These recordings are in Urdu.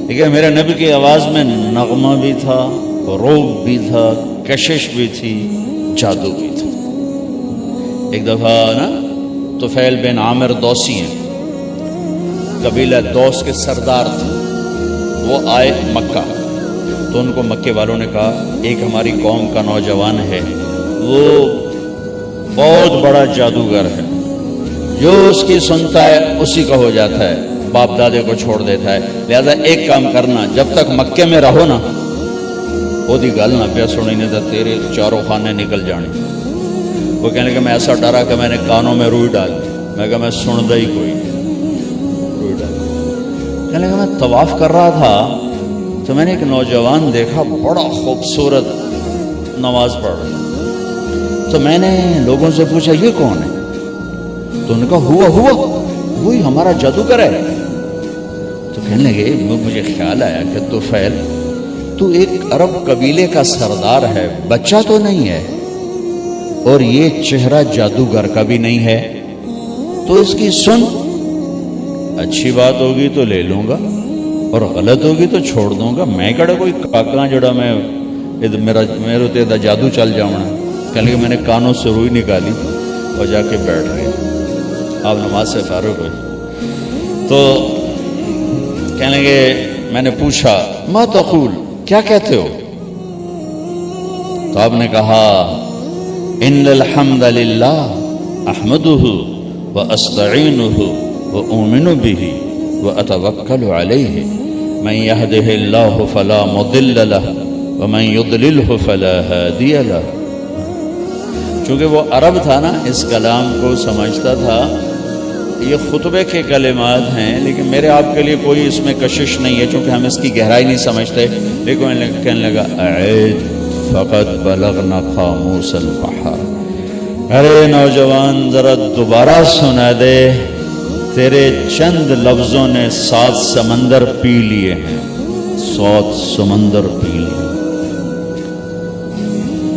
دیکھیے میرے نبی کی آواز میں نغمہ بھی تھا، روب بھی تھا، کشش بھی تھی، جادو بھی تھا۔ ایک دفعہ نا طفیل بن عامر دوسی ہیں، قبیلہ دوس کے سردار تھے، وہ آئے مکہ، تو ان کو مکے والوں نے کہا ایک ہماری قوم کا نوجوان ہے، وہ بہت بڑا جادوگر ہے، جو اس کی سنتا ہے اسی کا ہو جاتا ہے، باپ دادے کو چھوڑ دیتا ہے، لہذا ایک کام کرنا، جب تک مکے میں رہو نا وہ دی گل نہ پیا سنی، نہیں تو تیرے چاروں خانے نکل جانے۔ وہ کہنے کہ میں ایسا ڈرا کہ میں نے کانوں میں روئی ڈال دی، میں کہا میں سندا ہی کوئی روئی ڈال۔ کہنے کہ میں طواف کر رہا تھا تو میں نے ایک نوجوان دیکھا، بڑا خوبصورت نماز پڑھ رہا، تو میں نے لوگوں سے پوچھا یہ کون ہے؟ تو ان کا ہوا وہی ہمارا جادوگر ہے۔ تو کہنے لگے مجھے خیال آیا کہ طفیل تو ایک عرب قبیلے کا سردار ہے، بچہ تو نہیں ہے، اور یہ چہرہ جادوگر کا بھی نہیں ہے، تو اس کی سن، اچھی بات ہوگی تو لے لوں گا اور غلط ہوگی تو چھوڑ دوں گا، میں کڑا کوئی کاکا جڑا میں میرے تے دا جادو چل جاؤں۔ کہنے کہ میں نے کانوں سے روئی نکالی اور جا کے بیٹھ گئے۔ آپ نماز سے فارغ ہوئے تو کہنے لگے میں نے پوچھا ما تقول، کیا کہتے ہو؟ تو آپ نے کہا ان الحمد للہ احمدہ واستعینہ واؤمن بہ واتوکل علیہ من یہدہ اللہ فلا مضل لہ ومن یضللہ فلا ہادی لہ۔ چونکہ وہ عرب تھا نا، اس کلام کو سمجھتا تھا یہ خطبے کے کلمات ہیں، لیکن میرے آپ کے لیے کوئی اس میں کشش نہیں ہے، چونکہ ہم اس کی گہرائی نہیں سمجھتے۔ لیکن کہنے لگا اعد فقد بلغنا قاموس البحر، ارے نوجوان ذرا دوبارہ سنا دے، تیرے چند لفظوں نے 7 سمندر پی لیے ہیں، 7 سمندر پی لیے۔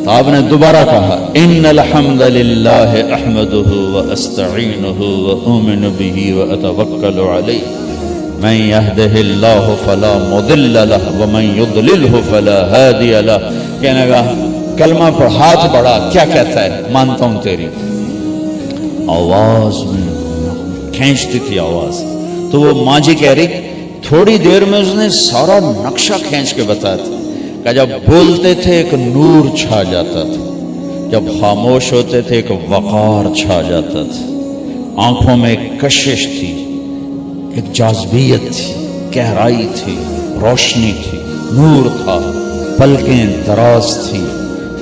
تو آپ نے دوبارہ کہا ان الحمد للہ احمدہ واستعینہ واؤمن بہ واتوکل علیہ من یہدہ اللہ فلا مضل لہ ومن یضللہ فلا ہادی لہ۔ کہنے لگا کلمہ پر ہاتھ بڑھا، کیا کہتا ہے؟ مانتا ہوں تیری آواز میں کھینچتی تھی آواز۔ تو وہ ماں جی کہہ رہی تھوڑی دیر میں اس نے سارا نقشہ کھینچ کے بتایا تھا کہ جب بولتے تھے ایک نور چھا جاتا تھا، جب خاموش ہوتے تھے ایک وقار چھا جاتا تھا، آنکھوں میں ایک کشش تھی، ایک جاذبیت تھی، گہرائی تھی، روشنی تھی، نور تھا، پلکیں دراز تھی،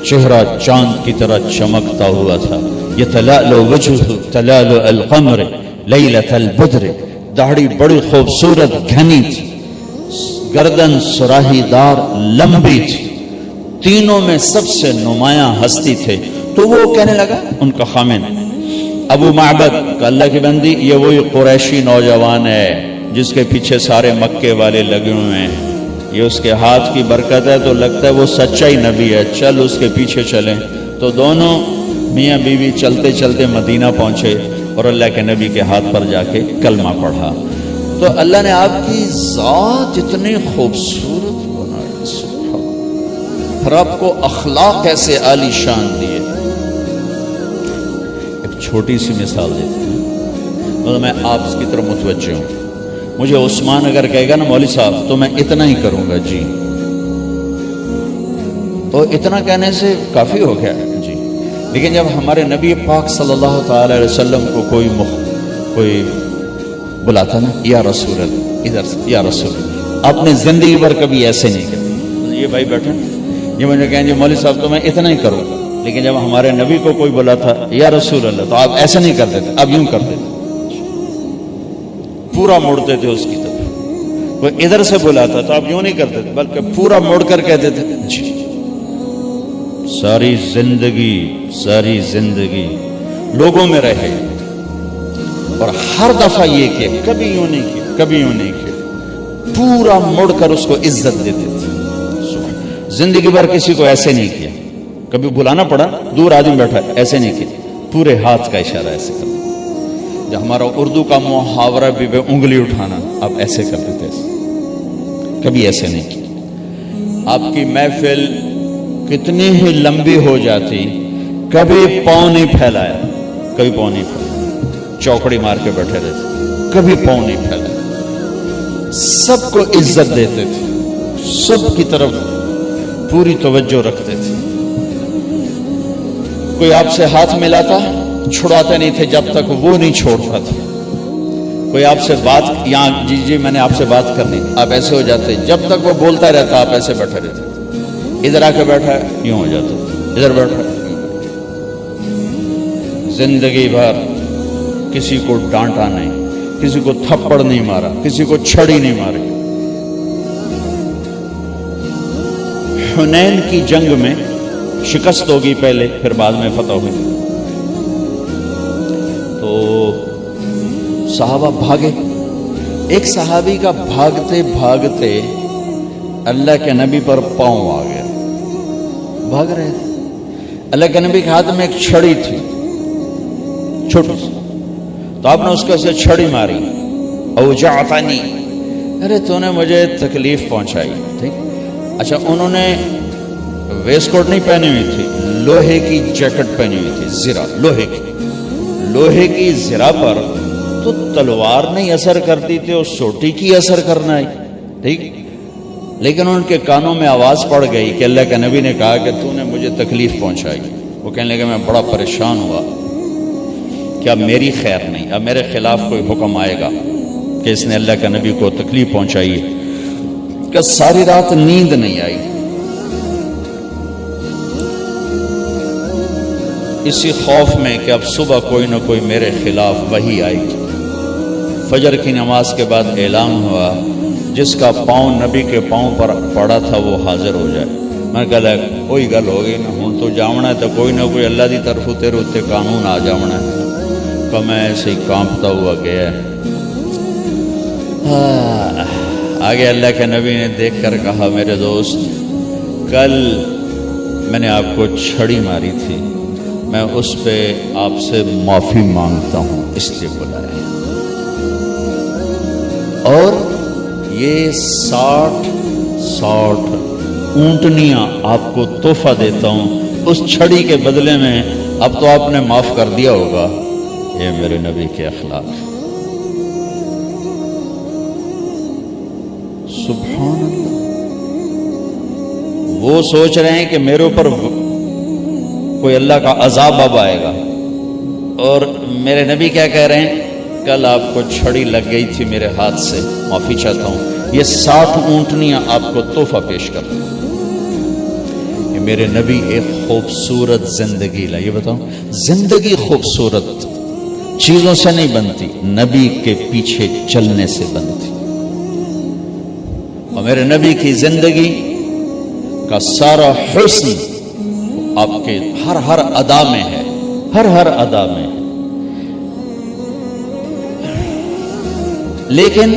چہرہ چاند کی طرح چمکتا ہوا تھا۔ یتلألؤ وجہہ تلألؤ القمر لیلۃ البدر، داڑھی بڑی خوبصورت گھنی تھی، گردن سراہی دار لمبی تھی، تینوں میں سب سے نمایاں ہستی تھے۔ تو وہ کہنے لگا ان کا خامن ابو معبد کہ اللہ کی بندی یہ وہی قریشی نوجوان ہے جس کے پیچھے سارے مکے والے لگے ہوئے ہیں، یہ اس کے ہاتھ کی برکت ہے تو لگتا ہے وہ سچا ہی نبی ہے، چل اس کے پیچھے چلیں۔ تو دونوں میاں بیوی چلتے چلتے مدینہ پہنچے اور اللہ کے نبی کے ہاتھ پر جا کے کلمہ پڑھا۔ تو اللہ نے آپ کی ذات اتنی خوبصورت بنائی، سبحان اللہ، پھر آپ کو اخلاق ایسے عالی شان دیے۔ ایک چھوٹی سی مثال دیتے ہیں، تو میں آپ کی طرف متوجہ ہوں، مجھے عثمان اگر کہے گا نا مولوی صاحب تو میں اتنا ہی کروں گا جی، تو اتنا کہنے سے کافی ہو گیا جی۔ لیکن جب ہمارے نبی پاک صلی اللہ تعالی علیہ وسلم کو کوئی بلاتا نا یا رسول اللہ، ادھر سے یا رسول اللہ، آپ نے زندگی بھر کبھی ایسے نہیں کیا۔ یہ بھائی بیٹھے یہ مجھے کہیں جی مولوی صاحب تو میں اتنا ہی کروں گا، لیکن جب ہمارے نبی کو کوئی بلاتا یا رسول اللہ تو آپ ایسا نہیں کرتے تھے، آپ یوں کرتے تھے، پورا موڑتے تھے اس کی طرف۔ کوئی ادھر سے بلاتا تو آپ یوں نہیں کرتے تھے بلکہ پورا موڑ کر کہتے تھے جی۔ ساری زندگی لوگوں میں رہے اور ہر دفعہ یہ کہ کبھی یوں نہیں کیا، پورا مڑ کر اس کو عزت دیتے تھے۔ زندگی بھر کسی کو ایسے نہیں کیا، کبھی بلانا پڑا دور آدمی بیٹھا ایسے نہیں کیا، پورے ہاتھ کا اشارہ ایسے کرتے۔ جو ہمارا اردو کا محاورہ بھی بے انگلی اٹھانا، آپ ایسے کرتے تھے، کبھی ایسے نہیں کی۔ آپ کی محفل کتنی ہی لمبی ہو جاتی، کبھی پاؤں نہیں پھیلایا، کبھی پاؤں نہیں پھیلایا، چوکڑی مار کے بیٹھے رہتے، کبھی پاؤں نہیں پھیلایا، سب کو عزت دیتے تھے، سب کی طرف پوری توجہ رکھتے تھے۔ کوئی آپ سے ہاتھ ملاتا چھڑاتے نہیں تھے جب تک وہ نہیں چھوڑتا تھا۔ کوئی آپ سے بات، یہاں جی میں نے آپ سے بات کرنی، آپ ایسے ہو جاتے، جب تک وہ بولتا رہتا آپ ایسے بیٹھے رہتے، ادھر آ کے بیٹھا ہے یوں ہو جاتا، ادھر بیٹھا ہے۔ زندگی بھر کسی کو ڈانٹا نہیں، کسی کو تھپڑ نہیں مارا، کسی کو چھڑی نہیں ماری۔ حنین کی جنگ میں شکست ہوگی پہلے، پھر بعد میں فتح ہوگی۔ تو صحابہ بھاگے، ایک صحابی کا بھاگتے بھاگتے اللہ کے نبی پر پاؤں آ گیا، بھاگ رہے تھے، اللہ کے نبی کے ہاتھ میں ایک چھڑی تھی چھوٹی سی، تو آپ نے اس کو سے چھڑی ماری، اوجعتنی، ارے تو نے مجھے تکلیف پہنچائی، ٹھیک۔ اچھا انہوں نے ویسٹ کوٹ نہیں پہنی ہوئی تھی، لوہے کی جیکٹ پہنی ہوئی تھی، زرہ لوہے کی زرہ پر تو تلوار نہیں اثر کرتی تھی، اور سوٹی کی اثر کرنا ہے، ٹھیک۔ لیکن ان کے کانوں میں آواز پڑ گئی کہ اللہ کے نبی نے کہا کہ تو نے مجھے تکلیف پہنچائی۔ وہ کہنے لگے میں بڑا پریشان ہوا کہ اب میری خیر نہیں، اب میرے خلاف کوئی حکم آئے گا کہ اس نے اللہ کے نبی کو تکلیف پہنچائی ہے، کہ ساری رات نیند نہیں آئی۔ اسی خوف میں کہ اب صبح کوئی نہ کوئی میرے خلاف وحی آئے گی۔ فجر کی نماز کے بعد اعلان ہوا جس کا پاؤں نبی کے پاؤں پر پڑا تھا وہ حاضر ہو جائے۔ میں کہا کوئی گل ہو گئی نا، ہوں تو جاؤنا ہے تو کوئی نہ کوئی اللہ دی طرف تیرے اتنے قانون آ جاؤنا ہے۔ تو میں ایسے ہی کانپتا ہوا گیا، آگے اللہ کے نبی نے دیکھ کر کہا میرے دوست، کل میں نے آپ کو چھڑی ماری تھی، میں اس پہ آپ سے معافی مانگتا ہوں، اس لیے بلایا، اور یہ 60 اونٹنیاں آپ کو تحفہ دیتا ہوں اس چھڑی کے بدلے میں، اب تو آپ نے معاف کر دیا ہوگا۔ یہ میرے نبی کے اخلاق۔ سبحان اللہ، وہ سوچ رہے ہیں کہ میرے اوپر کوئی اللہ کا عذاب اب آئے گا، اور میرے نبی کیا کہہ رہے ہیں، کل آپ کو چھڑی لگ گئی تھی میرے ہاتھ سے، معافی چاہتا ہوں، یہ 60 اونٹنیاں آپ کو تحفہ پیش کرتا ہوں۔ یہ میرے نبی ایک خوبصورت زندگی لا۔ یہ بتاؤ، زندگی خوبصورت چیزوں سے نہیں بنتی، نبی کے پیچھے چلنے سے بنتی۔ اور میرے نبی کی زندگی کا سارا حسن آپ کے ہر ادا میں ہے، ہر ادا میں ہے۔ لیکن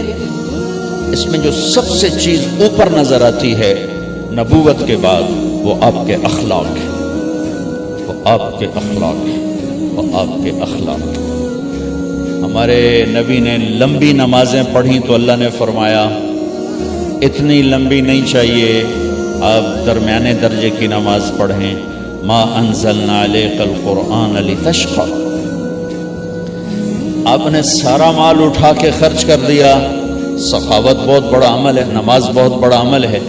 اس میں جو سب سے چیز اوپر نظر آتی ہے نبوت کے بعد، وہ آپ کے اخلاق ہے، وہ آپ کے اخلاق ہے، وہ آپ کے اخلاق۔ ہمارے نبی نے لمبی نمازیں پڑھی تو اللہ نے فرمایا اتنی لمبی نہیں چاہیے، آپ درمیانے درجے کی نماز پڑھیں۔ ما انزلنا علیک القرآن لتشقی، آپ نے سارا مال اٹھا کے خرچ کر دیا، سخاوت بہت بڑا عمل ہے، نماز بہت بڑا عمل ہے۔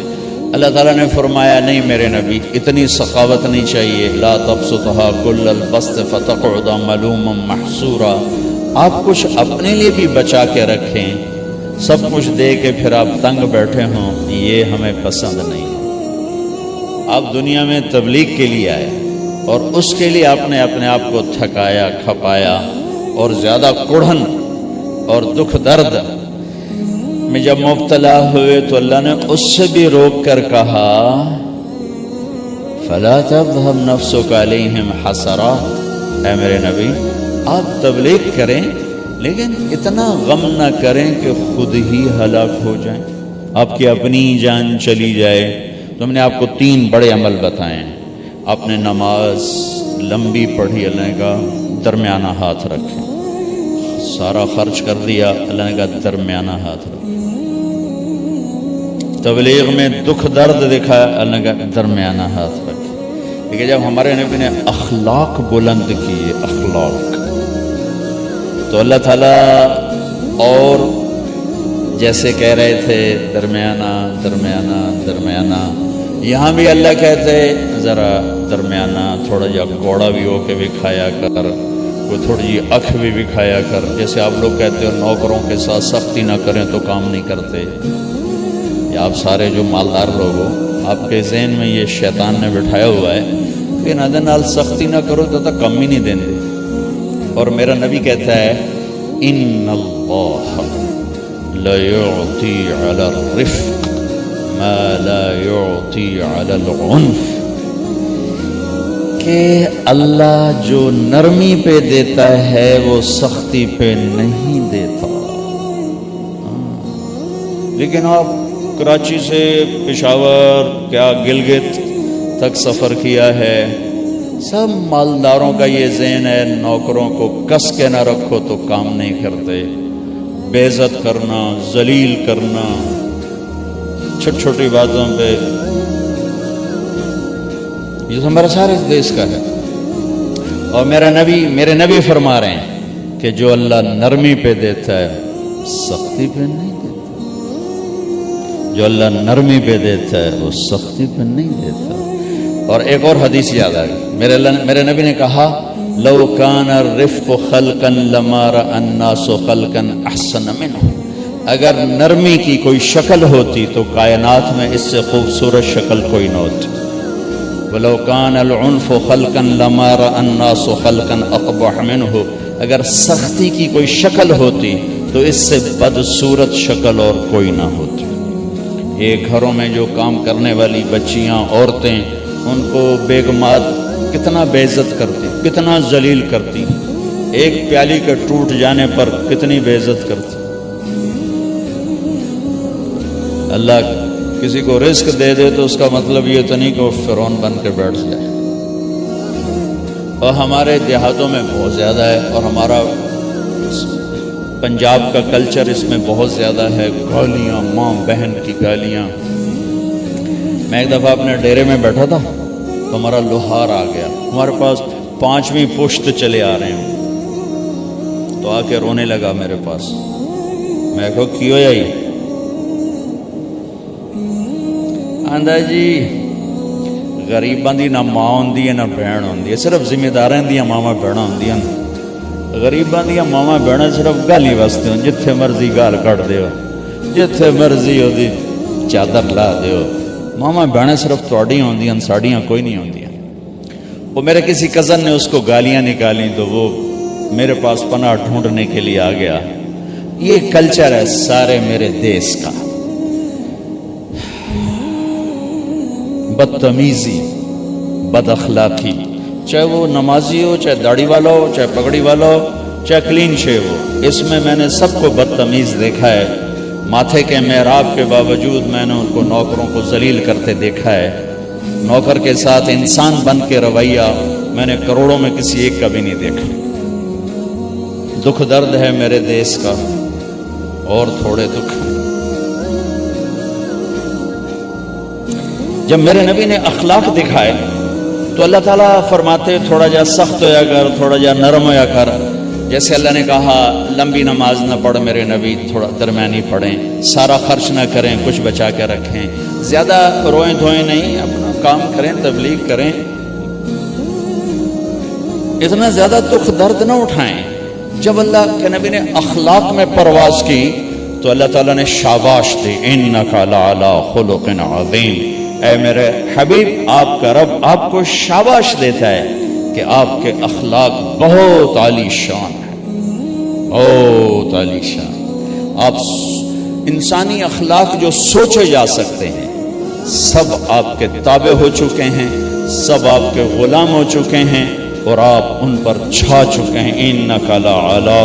اللہ تعالیٰ نے فرمایا نہیں میرے نبی، اتنی سخاوت نہیں چاہیے، لا تبسطها کل البسط فتقعد ملوما محسورا، آپ کچھ اپنے لیے بھی بچا کے رکھیں، سب کچھ دے کے پھر آپ تنگ بیٹھے ہوں، یہ ہمیں پسند نہیں۔ آپ دنیا میں تبلیغ کے لیے آئے، اور اس کے لیے آپ نے اپنے آپ کو تھکایا کھپایا، اور زیادہ کڑھن اور دکھ درد میں جب مبتلا ہوئے تو اللہ نے اس سے بھی روک کر کہا فَلَا تَذْهَبْ نَفْسُكَ عَلَيْهِمْ حَسَرَاتٍ، اے میرے نبی آپ تبلیغ کریں لیکن اتنا غم نہ کریں کہ خود ہی ہلاک ہو جائیں، آپ کی اپنی جان چلی جائے۔ تو ہم نے آپ کو 3 بڑے عمل بتائے ہیں۔ آپ نے نماز لمبی پڑھی، اللہ نے کہا درمیانہ ہاتھ رکھیں، سارا خرچ کر دیا، اللہ نے کہا درمیانہ ہاتھ رکھ۔ تبلیغ میں دکھ درد دکھایا، اللہ نے کہا درمیانہ ہاتھ رکھ۔ لیکن جب ہمارے نبی نے اخلاق بلند کیے، اخلاق، تو اللہ تعالیٰ اور جیسے کہہ رہے تھے درمیانہ درمیانہ درمیانہ، یہاں بھی اللہ کہتے ذرا درمیانہ، تھوڑا جا کوڑا بھی ہو کے بھی کھایا کر، کوئی تھوڑی جی اکھ بھی کھایا کر۔ جیسے آپ لوگ کہتے ہو نوکروں کے ساتھ سختی نہ کریں تو کام نہیں کرتے، یا آپ سارے جو مالدار لوگ ہو، آپ کے ذہن میں یہ شیطان نے بٹھایا ہوا ہے کہ نہ نال سختی نہ کرو تو کم ہی نہیں دیں گے۔ اور میرا نبی کہتا ہے ان اللہ لا يعطي على الرفق ما لا يعطي على العنف، کہ اللہ جو نرمی پہ دیتا ہے وہ سختی پہ نہیں دیتا۔ لیکن آپ کراچی سے پشاور، کیا گلگت تک سفر کیا ہے، سب مالداروں کا یہ ذہن ہے نوکروں کو کس کے نہ رکھو تو کام نہیں کرتے، بے عزت کرنا، ذلیل کرنا، چھوٹی چھوٹی باتوں پہ۔ یہ تو ہمارا سارے دیش کا ہے۔ اور میرے نبی فرما رہے ہیں کہ جو اللہ نرمی پہ دیتا ہے سختی پہ نہیں دیتا، جو اللہ نرمی پہ دیتا ہے وہ سختی پہ نہیں دیتا۔ اور ایک اور حدیث یاد آ گئی، میرے نبی نے کہا لو کان الرفق خلقا لما رأى الناس خلقا احسن منه، اگر نرمی کی کوئی شکل ہوتی تو کائنات میں اس سے خوبصورت شکل کوئی نہ ہوتی۔ ولو کان العنف خلقا لما رأى الناس خلقا اقبح منه، اگر سختی کی کوئی شکل ہوتی تو اس سے بدصورت شکل اور کوئی نہ ہوتی۔ یہ گھروں میں جو کام کرنے والی بچیاں، عورتیں، ان کو بیگمات کتنا بے عزت کرتی، کتنا ذلیل کرتی، ایک پیالی کے ٹوٹ جانے پر کتنی بے عزت کرتی۔ اللہ کسی کو رزق دے دے تو اس کا مطلب یہ تو نہیں کہ وہ فرعون بن کے بیٹھ جائے۔ اور ہمارے دیہاتوں میں بہت زیادہ ہے، اور ہمارا پنجاب کا کلچر اس میں بہت زیادہ ہے، گالیاں، ماں بہن کی گالیاں۔ میں ایک دفعہ اپنے ڈیرے میں بیٹھا تھا تو ہمارا لوہار آ گیا، ہمارے پاس 5ویں پشت چلے آ رہے ہیں، تو آ کے رونے لگا میرے پاس۔ میں کہو کیوں آئی؟ آندا جی غریباں دی نہ ماں ہوندی ہے نہ بہن ہوندی ہے، صرف ذمہ داراں دیاں ماواں بہناں ہوندیاں، غریباں دیاں ماواں بہناں صرف گالی واسطے ہوں، جتھے مرضی گال کٹ دیو، جتھے مرضی دی چادر لا دیو، ماما بہنیں صرف تواڈی ہوندیاں، ساڈیاں کوئی نہیں ہوندیاں۔ وہ میرے کسی کزن نے اس کو گالیاں نکالی تو وہ میرے پاس پناہ ڈھونڈنے کے لیے آ گیا۔ یہ کلچر ہے سارے میرے دیس کا، بدتمیزی، بد اخلاقی، چاہے وہ نمازی ہو، چاہے داڑھی والا ہو، چاہے پگڑی والا ہو، چاہے کلین شیو ہو، اس میں نے سب کو بدتمیز دیکھا ہے۔ ماتھے کے محراب کے باوجود میں نے ان کو نوکروں کو ذلیل کرتے دیکھا ہے۔ نوکر کے ساتھ انسان بن کے رویہ میں نے کروڑوں میں کسی ایک کا بھی نہیں دیکھا۔ دکھ درد ہے میرے دیس کا، اور تھوڑے دکھ۔ جب میرے نبی نے اخلاق دکھائے تو اللہ تعالیٰ فرماتے تھوڑا جا سخت ہویا کر، تھوڑا جا نرم ہویا کر۔ جیسے اللہ نے کہا لمبی نماز نہ پڑھ میرے نبی، تھوڑا درمیانی پڑھیں، سارا خرچ نہ کریں، کچھ بچا کے رکھیں، زیادہ روئیں دھوئیں نہیں، اپنا کام کریں، تبلیغ کریں، اتنا زیادہ دکھ درد نہ اٹھائیں۔ جب اللہ کے نبی نے اخلاق میں پرواز کی تو اللہ تعالیٰ نے شاباش دی، انک لعلی خلق عظیم، اے میرے حبیب آپ کا رب آپ کو شاباش دیتا ہے کہ آپ کے اخلاق بہت عالی شان ہے، بہت عالی شان۔ آپ انسانی اخلاق جو سوچے جا سکتے ہیں سب آپ کے تابع ہو چکے ہیں، سب آپ کے غلام ہو چکے ہیں، اور آپ ان پر چھا چکے ہیں۔ انک لعلی